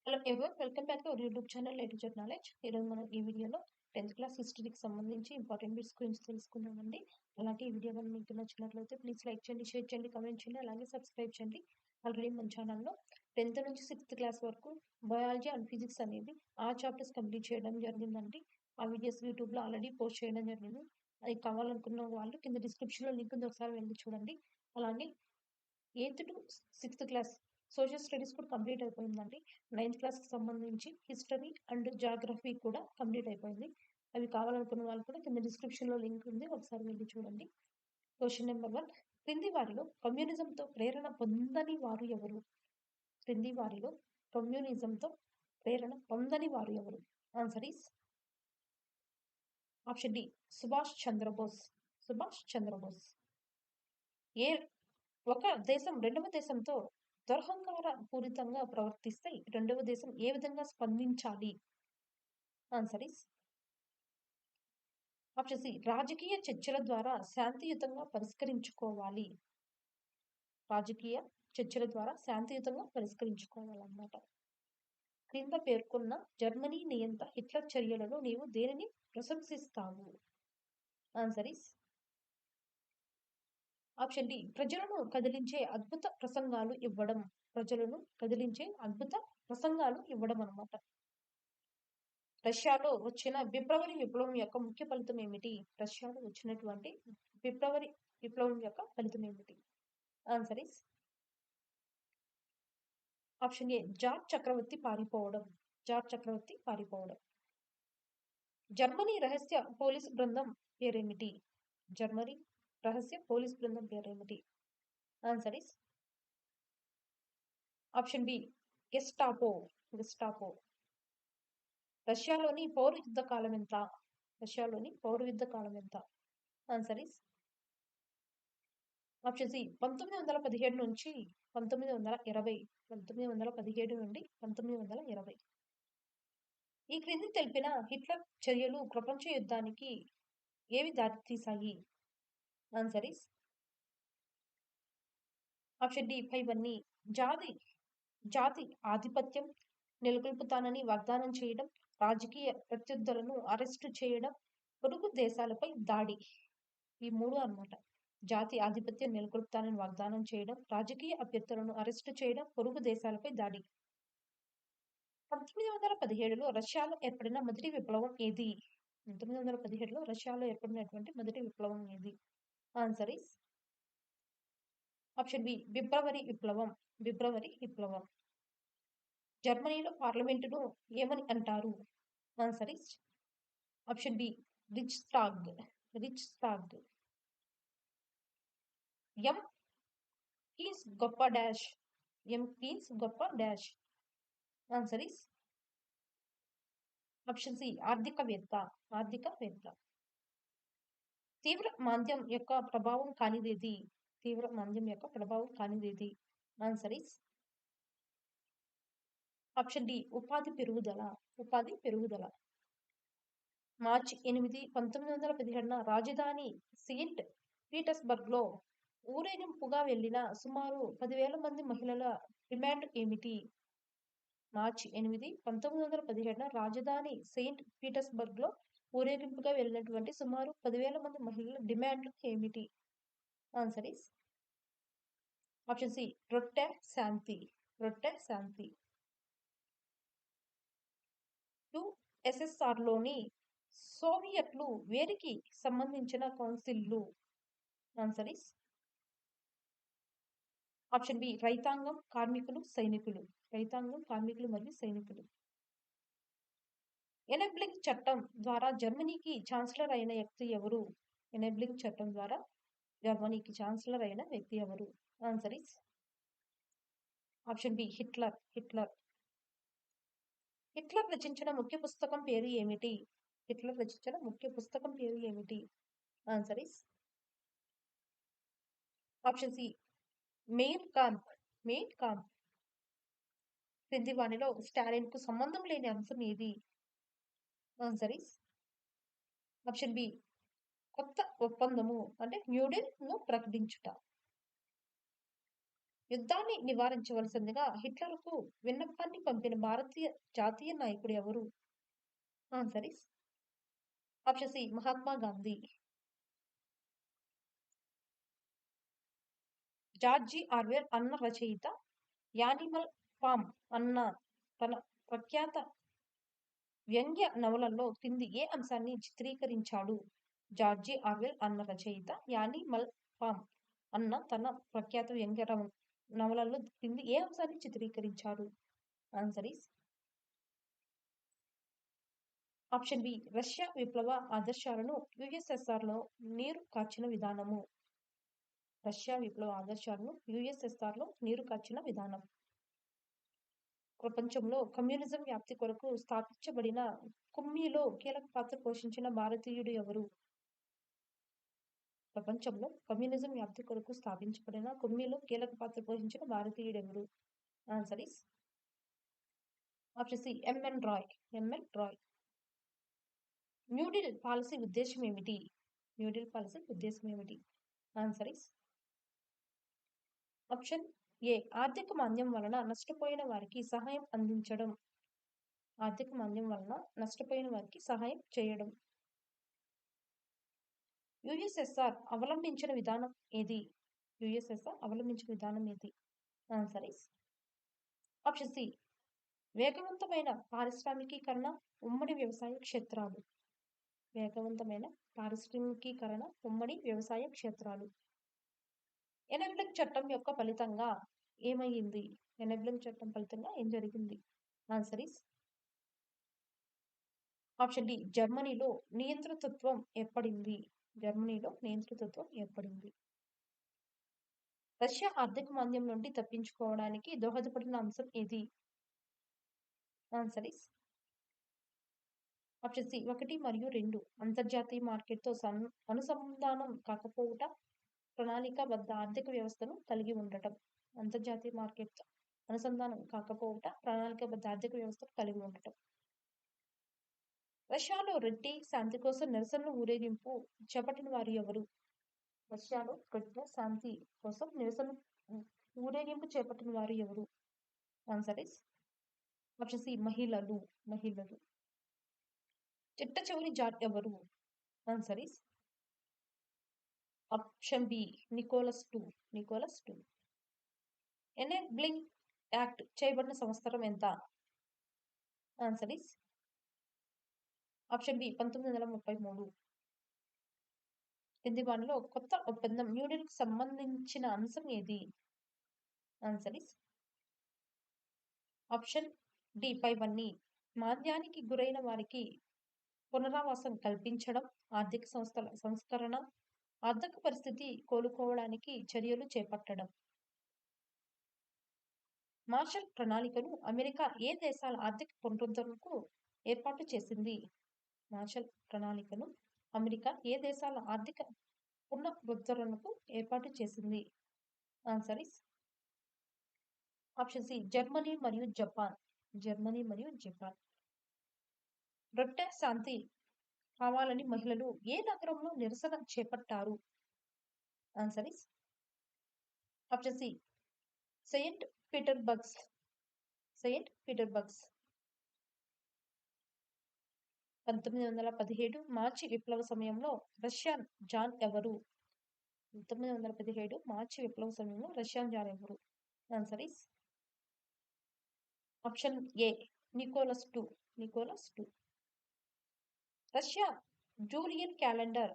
Hello everyone, welcome back to our YouTube channel A to Z knowledge. ఈరోజు మనం ఈ వీడియోలో 10th క్లాస్ హిస్టరీకి సంబంధించి ఇంపార్టెంట్ బిట్స్ గురించి తెలుసుకుందామండి. అలాగే ఈ వీడియో కానీ మీకు నచ్చినట్లయితే ప్లీజ్ లైక్ చేయండి, షేర్ చేయండి, కామెంట్ చేయండి, అలాగే సబ్స్క్రైబ్ చేయండి. ఆల్రెడీ మన ఛానల్లో 10th నుంచి 6th క్లాస్ వరకు బయాలజీ అండ్ ఫిజిక్స్ అనేది ఆ చాప్టర్స్ కంప్లీట్ చేయడం జరిగిందండి. ఆ వీడియోస్ యూట్యూబ్లో ఆల్రెడీ పోస్ట్ చేయడం జరిగింది. అది కావాలనుకున్న వాళ్ళు కింద డిస్క్రిప్షన్లో లింక్ ఉంది, ఒకసారి వెళ్ళి చూడండి. అలాగే 8th to 6th class social studies కూడా కంప్లీట్ అయిపోయిందండి. 9th క్లాస్కి సంబంధించి హిస్టరీ అండ్ జాగ్రఫీ కూడా కంప్లీట్ అయిపోయింది. అవి కావాలనుకున్న వాళ్ళు కూడా కింద డిస్క్రిప్షన్లో లింక్ ఉంది, ఒకసారి వెళ్ళి చూడండి. Question number 1. క్రింది వారిలో కమ్యూనిజంతో ప్రేరణ పొందని వారు ఎవరు? క్రింది వారిలో కమ్యూనిజంతో ప్రేరణ పొందని వారు ఎవరు? Answer is option D, Subhash Chandra Bose. Subhash Chandra Bose. ఏ ఒక దేశం రెండవ దేశంతో దురహంకార పూరితంగా ప్రవర్తిస్తే రెండవ దేశం ఏ విధంగా స్పందించాలి? ఆన్సర్ ఇస్ ఆప్షన్ సి, రాజకీయ చర్చల ద్వారా శాంతియుతంగా పరిష్కరించుకోవాలి. రాజకీయ చర్చల ద్వారా శాంతియుతంగా పరిష్కరించుకోవాలన్నమాట. క్రింద పేర్కొన్న జర్మనీ నియంత హిట్లర్ చర్యలను నీవు దేనిని ప్రశంసిస్తావు? ఆన్సర్ ఇస్ ఆప్షన్ డి, ప్రజలను కదిలించే అద్భుత ప్రసంగాలు ఇవ్వడం. ప్రజలను కదిలించే అద్భుత ప్రసంగాలు ఇవ్వడం అన్నమాట. రష్యాలో వచ్చిన ఫిబ్రవరి విప్లవం యొక్క ముఖ్య ఫలితం ఏమిటి? రష్యాలో వచ్చినటువంటి ఫిబ్రవరి విప్లవం యొక్క ఫలితం ఏమిటి? ఆన్సర్ ఇస్ ఆప్షన్ ఏ, జార్జ్ చక్రవర్తి పారిపోవడం. జార్జ్ చక్రవర్తి పారిపోవడం. జర్మనీ రహస్య పోలీస్ బృందం పేరేమిటి? జర్మనీ రహస్య పోలీస్ బృందం పేరేమిటి? Answer is option B, Gestapo. Gestapo. రష్యాలోని పౌర యుద్ధ కాలం ఎంత? రష్యాలోని పౌర యుద్ధ కాలం ఎంత? ఆన్సర్ ఇస్ ఆప్షన్ సి, 1917 నుంచి 1920. 1917 నుండి 1920. ఈ క్రింది తెలిపిన హిట్లర్ చర్యలు ప్రపంచ యుద్ధానికి ఏవి దారితీశాయి? ఆన్సర్ ఇస్ ఆప్షన్ డి, పైవన్నీ. జాతి జాతి ఆధిపత్యం నెలకొల్పుతానని వాగ్దానం చేయడం, రాజకీయ ప్రత్యర్థులను అరెస్టు చేయడం, పొరుగు దేశాలపై దాడి. ఈ మూడు అన్నమాట. జాతి ఆధిపత్యం నెలకొల్పుతానని వాగ్దానం చేయడం, రాజకీయ అభ్యర్థులను అరెస్టు చేయడం, పొరుగు దేశాలపై దాడి. 1917లో రష్యాలో ఏర్పడిన మొదటి విప్లవం ఏది? 1917లో రష్యాలో ఏర్పడినటువంటి మొదటి విప్లవం ఏది? ఆన్సర్ ఇస్ ఆప్షన్ బి, ఫిబ్రవరి విప్లవం. ఫిబ్రవరి విప్లవం. జర్మనీలో పార్లమెంటును ఏమని అంటారు? Answer is option B, Reichstag. Reichstag. M Keynes గొప్ప డాష్. ఎం కీన్స్ గొప్ప డాష్. ఆన్సర్ ఇస్ ఆప్షన్ సి, ఆర్థికవేత్త. ఆర్థికవేత్త. తీవ్ర మాంద్యం యొక్క ప్రభావం కానిదేది? తీవ్ర మాంద్యం యొక్క ప్రభావం కానిదేది? ఆన్సర్ ఇస్ ఆప్షన్ డి, ఉపాధి పెరుగుదల. ఉపాధి పెరుగుదల. మార్చి 8, 1917 రాజధాని సెయింట్ పీటర్స్బర్గ్ లో ఊరేగింపుగా వెళ్లిన సుమారు 10,000 మంది మహిళల డిమాండ్ ఏమిటి? మార్చి 8, 1917 రాజధాని సెయింట్ పీటర్స్బర్గ్ లో ఊరేగింపుగా వెళ్ళినటువంటి సుమారు 10,000 మంది మహిళల డిమాండ్లు ఏమిటి? ఆన్సర్ ఇస్ ఆప్షన్ సి, రొట్టె శాంతి. రొట్టె శాంతి. యుఎస్ఎస్ఆర్ లోని సోవియట్లు వేరికి సంబంధించిన కౌన్సిల్లు? ఆన్సర్ ఇస్ ఆప్షన్ బి, రైతాంగం, కార్మికులు, సైనికులు. రైతాంగం, కార్మికులు మరియు సైనికులు. ఎనెబ్లింగ్ చట్టం ద్వారా జర్మనీకి ఛాన్సలర్ అయిన వ్యక్తి ఎవరు? ఎనెబ్లింగ్ చట్టం ద్వారా జర్మనీకి ఛాన్సలర్ అయిన వ్యక్తి ఎవరు? Answer is option B, Hitler. Hitler. Hitler రచించిన ముఖ్య పుస్తకం పేరు ఏమిటి? హిట్లర్ రచించిన ముఖ్య పుస్తకం పేరు ఏమిటి? Answer is option C, Mein Kampf. Mein Kampf. క్రింది వానిలో స్టాలిన్ కు సంబంధం లేని అంశం ఏది? ఆన్సర్ ఇస్ ఆప్షన్ బి, కొత్త ఒప్పందము అంటే న్యూ డీల్ ను ప్రకటించుట. యుద్ధాన్ని నివారించవలసిందిగా హిట్లర్కు విన్నపాన్ని పంపిన భారతీయ జాతీయ నాయకుడు ఎవరు? Answer is option C Mahatma Gandhi. George Orwell అన్న రచయిత యానిమల్ ఫామ్ అన్న తన ప్రఖ్యాత వ్యంగ్య నవలలో కింది ఏ అంశాన్ని చిత్రీకరించాడు? జార్జి ఆర్వెల్ అన్న రచయిత యానిమల్ ఫామ్ అన్న తన ప్రఖ్యాత వ్యంగ్య నవలలో కింది ఏ అంశాన్ని చిత్రీకరించాడు? Answer is option B Russia విప్లవ ఆదర్శాలను యుఎస్ఎస్ఆర్ లో నీరు కార్చిన విధానము. రష్యా విప్లవ ఆదర్శాలను యుఎస్ఎస్ఆర్ లో నీరు కార్చిన విధానం. ప్రపంచంలో కమ్యూనిజం వ్యాప్తి కొరకు స్థాపించబడిన కుమ్మీలో కీలక పాత్ర పోషించిన భారతీయుడు ఎవరు? ప్రపంచంలో కమ్యూనిజం వ్యాప్తి కొరకు స్థాపించబడిన కుమ్మీలో కీలక పాత్ర పోషించిన భారతీయుడు ఎవరు? Answer is option C M N Roy. M N Roy. New deal policy ఉద్దేశం ఏమిటి? న్యూడిల్ పాలసీ ఉద్దేశం ఏమిటి? ఆన్సర్ ఈస్ ఆప్షన్ ఏ ఆర్థిక మాంద్యం వలన నష్టపోయిన వారికి సహాయం అందించడం. ఆర్థిక మాంద్యం వలన నష్టపోయిన వారికి సహాయం చేయడం. యుఎస్ఎస్ఆర్ అవలంబించిన విధానం ఏది? యుఎస్ఎస్ఆర్ అవలంబించిన విధానం ఏది? ఆన్సర్ ఈస్ ఆప్షన్ సి వేగవంతమైన పారిశ్రామికీకరణ, ఉమ్మడి వ్యవసాయ క్షేత్రాలు. వేగవంతమైన పారిశ్రామికీకరణ, ఉమ్మడి వ్యవసాయ క్షేత్రాలు. ఎనెబ్లింగ్ చట్టం యొక్క ఫలితంగా ఏమైంది? ఎనెబ్లింగ్ చట్టం ఫలితంగా ఏం జరిగింది? ఆన్సర్ ఈస్ ఆప్షన్ డి జర్మనీలో నియంతృత్వం ఏర్పడింది. జర్మనీలో నియంతృత్వం ఏర్పడింది. రష్యా ఆర్థిక మాంద్యం నుండి తప్పించుకోవడానికి దోహదపడిన అంశం ఏది? ఆన్సర్ ఈస్ ఆప్షన్ సి 1 మరియు 2 అంతర్జాతీయ మార్కెట్తో అనుసంధానం కాకపోవుట, ప్రణాళికాబద్ధ ఆర్థిక వ్యవస్థను కలిగి ఉండటం. అంతర్జాతీయ మార్కెట్తో అనుసంధానం కాకపోవుట, ప్రణాళికాబద్ధ ఆర్థిక వ్యవస్థను కలిగి ఉండటం. రష్యాలో రెడ్డి శాంతి కోసం నిరసనలు ఊరేగింపు చేపట్టిన వారు ఎవరు? రష్యాలో రెడ్డి శాంతి కోసం నిరసన ఊరేగింపు చేపట్టిన వారు ఎవరు? ఆన్సర్ ఇస్ ఆప్షన్ సి మహిళలు. మహిళలు. చిట్ట చివరి జాట్ ఎవరు? Answer is option B Nicholas two. Nicholas two. Enabling act చేయబడిన సంవత్సరం ఎంత? Answer is option B 1933. కింది వాటిలో కొత్త ఒప్పందం న్యూఢిల్లీకి సంబంధించిన అంశం ఏది? ఆన్సర్ ఇస్ ఆప్షన్ డి పైవన్నీ. మాంద్యానికి గురైన వారికి పునరావాసం కల్పించడం, ఆర్థిక సంస్థల సంస్కరణ, ఆర్థిక పరిస్థితి కోలుకోవడానికి చర్యలు చేపట్టడం. మార్షల్ ప్రణాళికను అమెరికా ఏ దేశాల ఆర్థిక పునరుద్ధరణకు ఏర్పాటు చేసింది? మార్షల్ ప్రణాళికను అమెరికా ఏ దేశాల ఆర్థిక పునరుద్ధరణకు ఏర్పాటు చేసింది? Answer is option C Germany మరియు జపాన్. జర్మనీ మరియు జపాన్. రొట్టె శాంతి కావాలని మహిళలు ఏ నగరంలో నిరసన చేపట్టారు? Answer is option C Saint Petersburgs. Saint Petersburgs. 1917 మార్చి విప్లవ సమయంలో రష్యన్ జాన్ ఎవరు? 1917 మార్చి విప్లవ సమయంలో రష్యన్ జాన్ ఎవరు? Answer is option A Nicholas two. Nicholas two. Russia Julian calendar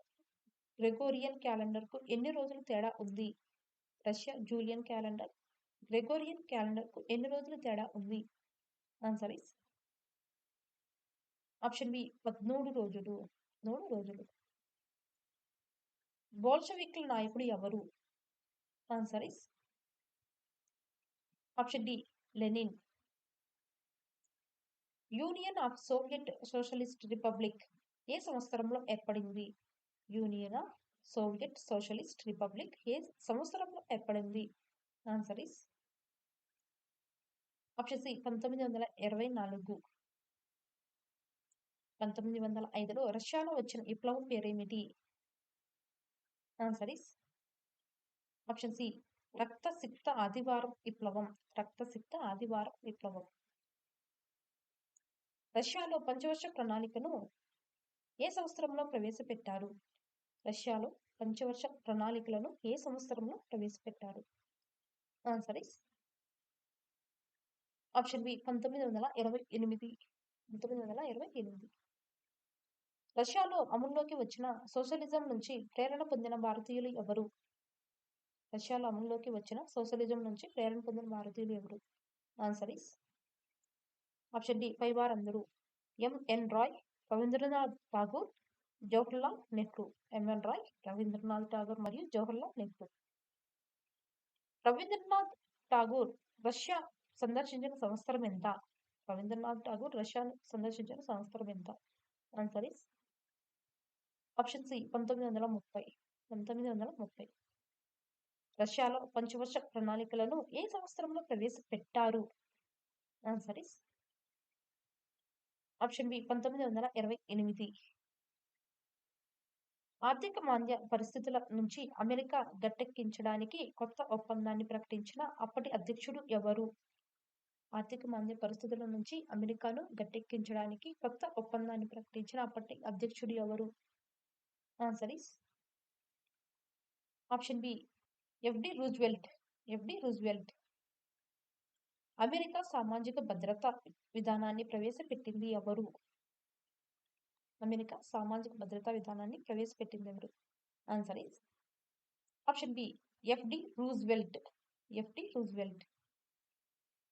Gregorian calendar కు ఎన్ని రోజులు తేడా ఉంది? Russia Julian calendar Gregorian calendar కు ఎన్ని రోజులు తేడా ఉంది? ఆన్సర్ ఇస్ ఆప్షన్ బి 13 రోజులు. 13 రోజులు. బోల్షవిక్ల నాయకుడు ఎవరు? Answer is option D Lenin. Union of Soviet Socialist Republic ఏ సంవత్సరంలో ఏర్పడింది? Union of Soviet Socialist Republic ఏ సంవత్సరంలో ఏర్పడింది? Answer is option C 1924. 1905లో రష్యాలో వచ్చిన విప్లవం పేరేమిటి? ఆన్సర్ ఇస్ ఆప్షన్ సి రక్తసిక్త ఆదివారం విప్లవం. రక్తసిక్త ఆదివారం విప్లవం. రష్యాలో పంచవర్ష ప్రణాళికను ఏ సంవత్సరంలో ప్రవేశపెట్టారు? రష్యాలో పంచవర్ష ప్రణాళికలను ఏ సంవత్సరంలో ప్రవేశపెట్టారు? Answer is option B 1928. 1928. రష్యాలో అమల్లోకి వచ్చిన సోషలిజం నుంచి ప్రేరణ పొందిన భారతీయులు ఎవరు? రష్యాలో అమల్లోకి వచ్చిన సోషలిజం నుంచి ప్రేరణ పొందిన భారతీయులు ఎవరు? ఆన్సర్ ఇస్ ఆప్షన్ డి పైవారందరూ. ఎంఎన్ రాయ్, రవీంద్రనాథ్ ఠాగూర్, జవహర్లాల్ నెహ్రూ. ఎంఎన్ రాయ్, రవీంద్రనాథ్ ఠాగూర్ మరియు జవహర్లాల్ నెహ్రూ. రవీంద్రనాథ్ ఠాగూర్ రష్యా సందర్శించిన సంవత్సరం ఎంత? రవీంద్రనాథ్ ఠాగూర్ రష్యా సందర్శించిన సంవత్సరం ఎంత? Answer is option C 1930. 1930. రష్యాలో పంచవర్ష ప్రణాళికలను ఏ సంవత్సరంలో ప్రవేశపెట్టారు? Answer is option B 1928. ఆర్థిక మాంద్య పరిస్థితుల నుంచి అమెరికా గట్టెక్కించడానికి కొత్త ఒప్పందాన్ని ప్రకటించిన అప్పటి అధ్యక్షుడు ఎవరు? ఆర్థిక మాంద్య పరిస్థితుల నుంచి అమెరికాను గట్టెక్కించడానికి కొత్త ఒప్పందాన్ని ప్రకటించిన అప్పటి అధ్యక్షుడు ఎవరు? Answer is option B F D Roosevelt. F D Roosevelt. America సామాజిక భద్రతా విధానాన్ని ప్రవేశపెట్టింది ఎవరు? అమెరికా సామాజిక భద్రతా విధానాన్ని ప్రవేశపెట్టింది ఎవరు? Answer is option B F D Roosevelt. F D Roosevelt.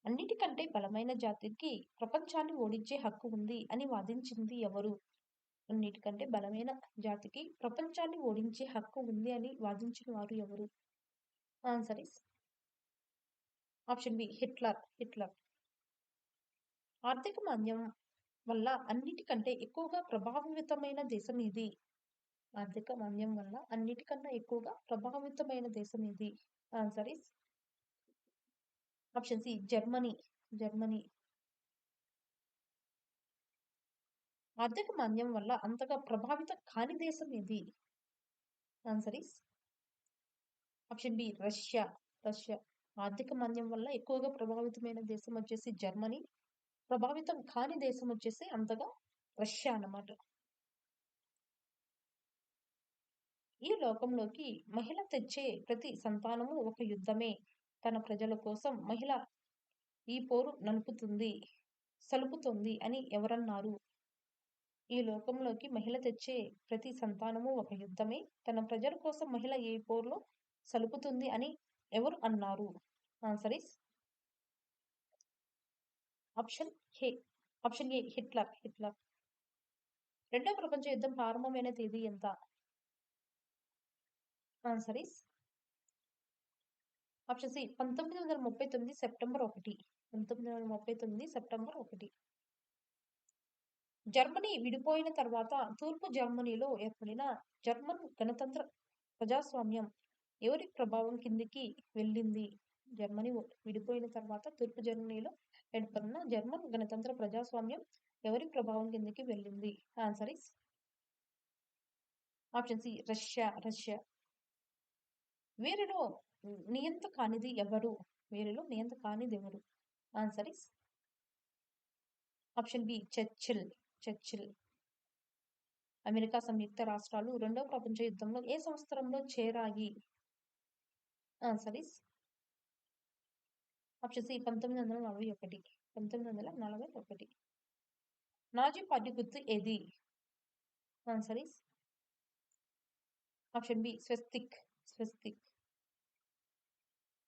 అన్నిటికంటే బలమైన జాతికి ప్రపంచాన్ని ఓడించే హక్కు ఉంది అని వాదించింది ఎవరు? అన్నిటికంటే బలమైన జాతికి ప్రపంచాన్ని ఓడించే హక్కు ఉంది అని వాదించిన వారు ఎవరు? Answer is option B Hitler. Hitler. ఆర్థిక మాంద్యం వల్ల అన్నిటికంటే ఎక్కువగా ప్రభావితమైన దేశం ఇది. ఆర్థిక మాంద్యం వల్ల అన్నిటికన్నా ఎక్కువగా ప్రభావితమైన దేశం ఇది. Answer is option C Germany. Germany. ఆర్థిక మాంద్యం వల్ల అంతగా ప్రభావితం కాని దేశం ఇది. Answer is option B Russia. Russia. ఆర్థిక మాంద్యం వల్ల ఎక్కువగా ప్రభావితమైన దేశం వచ్చేసి జర్మనీ. ప్రభావితం కాని దేశం వచ్చేసి అంతగా రష్యా అన్నమాట. ఈ లోకంలోకి మహిళ తెచ్చే ప్రతి సంతానము ఒక యుద్ధమే. తన ప్రజల కోసం మహిళ ఈ పోరు సలుపుతుంది అని ఎవరన్నారు? ఈ లోకంలోకి మహిళ తెచ్చే ప్రతి సంతానము ఒక యుద్ధమే. తన ప్రజల కోసం మహిళ ఈ పోరులో సలుపుతుంది అని ఎవరు అన్నారు? Answer is option A. Option A Hitler. Hitler. రెండవ ప్రపంచ యుద్ధం ప్రారంభమైన తేదీ ఎంత? Answer is option C 1939 September 1. 1939 September 1. Germany విడిపోయిన తర్వాత తూర్పు జర్మనీలో ఏర్పడిన జర్మన్ గణతంత్ర ప్రజాస్వామ్యం ఎవరి ప్రభావం కిందికి వెళ్ళింది? జర్మనీ విడిపోయిన తర్వాత తూర్పు జర్మనీలో ఏర్పడిన జర్మన్ గణతంత్ర ప్రజాస్వామ్యం ఎవరి ప్రభావం కిందికి వెళ్ళింది? Answer is option C Russia. Russia. వీరిలో నియంత కానిది ఎవరు? వీరిలో నియంత కానిది ఎవరు? Answer is option B Churchill. Churchill. America సంయుక్త రాష్ట్రాలు రెండవ ప్రపంచ యుద్ధంలో ఏ సంవత్సరంలో చేరాయి? Answer is option C 1941. 1941. Nazi party గుర్తు ఏది? ఆన్సర్ ఇస్ ఆప్షన్ బి స్వస్తిక్. స్వస్తిక్.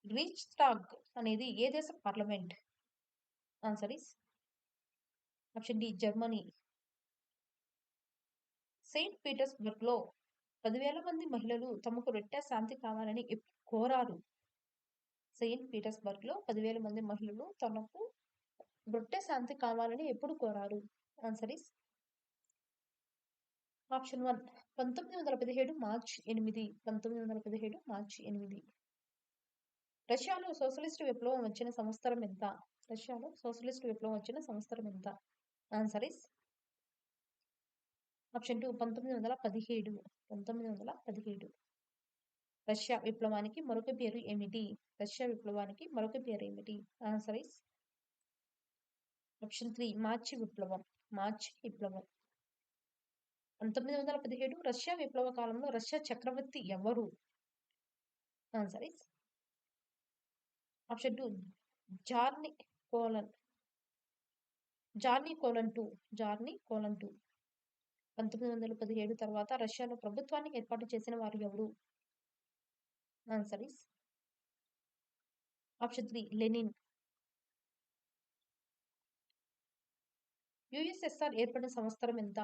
రీచ్స్టాగ్ అనేది ఏ దేశ parliament? Answer is option D Germany. Saint Petersburg లో 10,000 మంది మహిళలు తమకు రొట్టె శాంతి కావాలని కోరారు. సెయింట్ పీటర్స్బర్గ్ లో 10,000 మంది మహిళలు తమకు రొట్టె శాంతి కావాలని ఎప్పుడు కోరారు? Answer is option 1 1917 March 8. 1917 March 8. రష్యాలో సోషలిస్ట్ విప్లవం వచ్చిన సంవత్సరం ఎంత? రష్యాలో సోషలిస్ట్ విప్లవం వచ్చిన సంవత్సరం ఎంత? Answer is option 2 1917. 1917. రష్యా విప్లవానికి మరొక పేరు ఏమిటి? రష్యా విప్లవానికి మరొక పేరు ఏమిటి? ఆన్సర్ ఇస్ ఆప్షన్ 3 మార్చి విప్లవం. మార్చి విప్లవం. 1917 రష్యా విప్లవ కాలంలో రష్యా చక్రవర్తి ఎవరు? ఆన్సర్ ఇస్ ఆప్షన్ 2 జార్ని కోలన్. జార్నీ కోలన్ 2. జార్నీ కోలన్ 2. 1917 తర్వాత రష్యాలో ప్రభుత్వాన్ని ఏర్పాటు చేసిన వారు ఎవరు? ఆన్సర్ ఇస్ ఆప్షన్ 3 లెనిన్. యుఎస్ఎస్ఆర్ ఏర్పడిన సంవత్సరం ఎంత?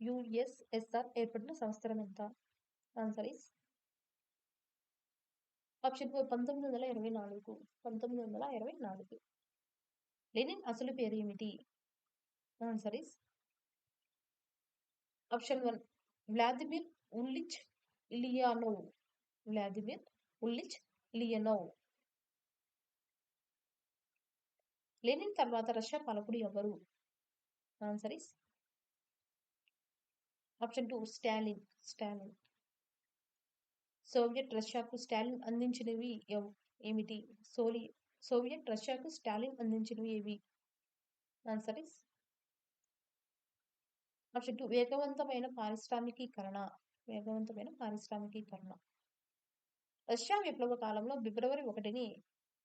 యుఎస్ఎస్ఆర్ ఏర్పడిన సంవత్సరం ఎంత? Answer is option 4 1924. 1924. లెనిన్ అసలు పేరు ఏమిటి? Answer is option 1 Vladimir Ilyich Ulyanov. Vladimir Ilyich Ulyanov. Lenin తర్వాత రష్యా పాలకుడు ఎవరు? Answer is option 2 Stalin. Stalin. Soviet రష్యాకు స్టాలిన్ అందించినవి ఏమిటి? సోవియట్ రష్యాకు స్టాలిన్ అందించినవి ఏవి? ఆన్సర్ ఇస్ ఆప్షన్ 2 వేగవంతమైన పారిశ్రామికీకరణ. వేగవంతమైన పారిశ్రామికీకరణ. రష్యా విప్లవ కాలంలో ఫిబ్రవరి 1ని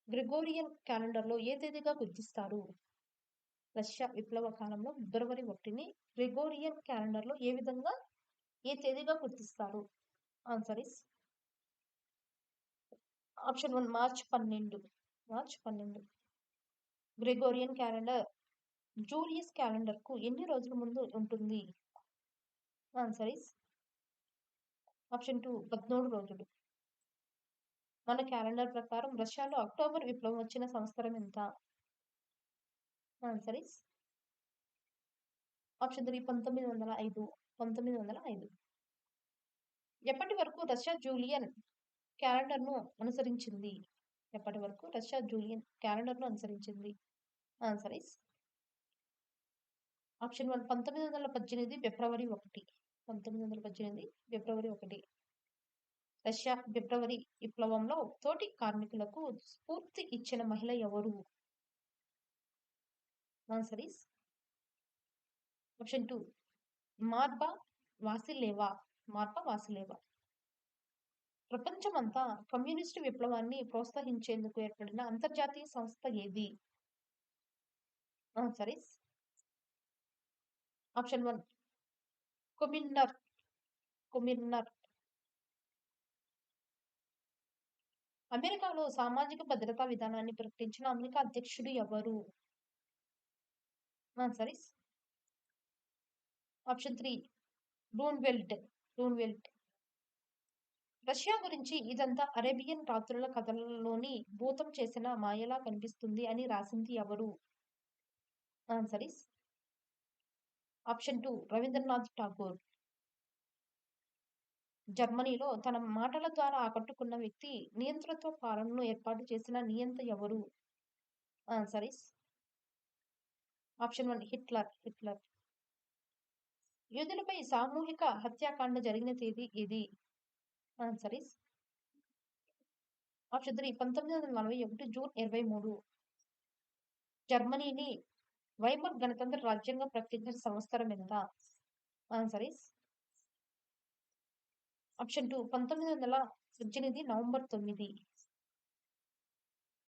గ్రెగోరియన్ క్యాలెండర్లో ఏ తేదీగా గుర్తిస్తారు? రష్యా విప్లవ కాలంలో ఫిబ్రవరి 1ని గ్రెగోరియన్ క్యాలెండర్లో ఏ తేదీగా గుర్తిస్తారు? Answer is option 1 March 12. March 12. Gregorian calendar Julius calendar కు ఎన్ని రోజుల ముందు ఉంటుంది? ఆన్సర్ ఇస్ ఆప్షన్ 2 13 రోజులు. మన క్యాలెండర్ ప్రకారం రష్యాలో అక్టోబర్ విప్లవం వచ్చిన సంవత్సరం ఎంత? Answer is option 3 1905. 1905. ఎప్పటి వరకు రష్యా జూలియన్ క్యాలెండర్ను అనుసరించింది? ఎప్పటి వరకు రష్యా జూలియన్ క్యాలెండర్ను అనుసరించింది? ఆన్సర్ ఇస్ ఆప్షన్ 1 1918 ఫిబ్రవరి 1. 1918 ఫిబ్రవరి 1. రష్యా ఫిబ్రవరి విప్లవంలో తోటి కార్మికులకు స్ఫూర్తి ఇచ్చిన మహిళ ఎవరు? ఆన్సర్ ఇస్ ఆప్షన్ 2 మార్బా వాసిలేవా. మార్బా వాసిలేవా. ప్రపంచమంతా కమ్యూనిస్టు విప్లవాన్ని ప్రోత్సహించేందుకు ఏర్పడిన అంతర్జాతీయ సంస్థ ఏది? Answer is option 1 Comintern. Comintern. అమెరికాలో సామాజిక భద్రతా విధానాన్ని ప్రకటించిన అమెరికా అధ్యక్షుడు ఎవరు? Answer is option 3 Roosevelt. Roosevelt. Russia గురించి ఇదంతా అరేబియన్ రాత్రుల కథలలోని భూతం చేసిన మాయలా కనిపిస్తుంది అని రాసింది ఎవరు? Answer is option 2 Rabindranath Tagore. జర్మనీలో తన మాటల ద్వారా ఆకట్టుకున్న వ్యక్తి నియంతృత్వ పాలనను ఏర్పాటు చేసిన నియంత ఎవరు? Answer is option 1 Hitler. Hitler. యూదులపై సామూహిక హత్యాకాండ జరిగిన తేదీ ఏది? Answer is option 3 1941 June 23. జర్మనీని వైమర్ గణతంత్ర రాజ్యంగా ప్రకటించిన సంవత్సరం ఎంత? Answer is option 2 1918 November 9.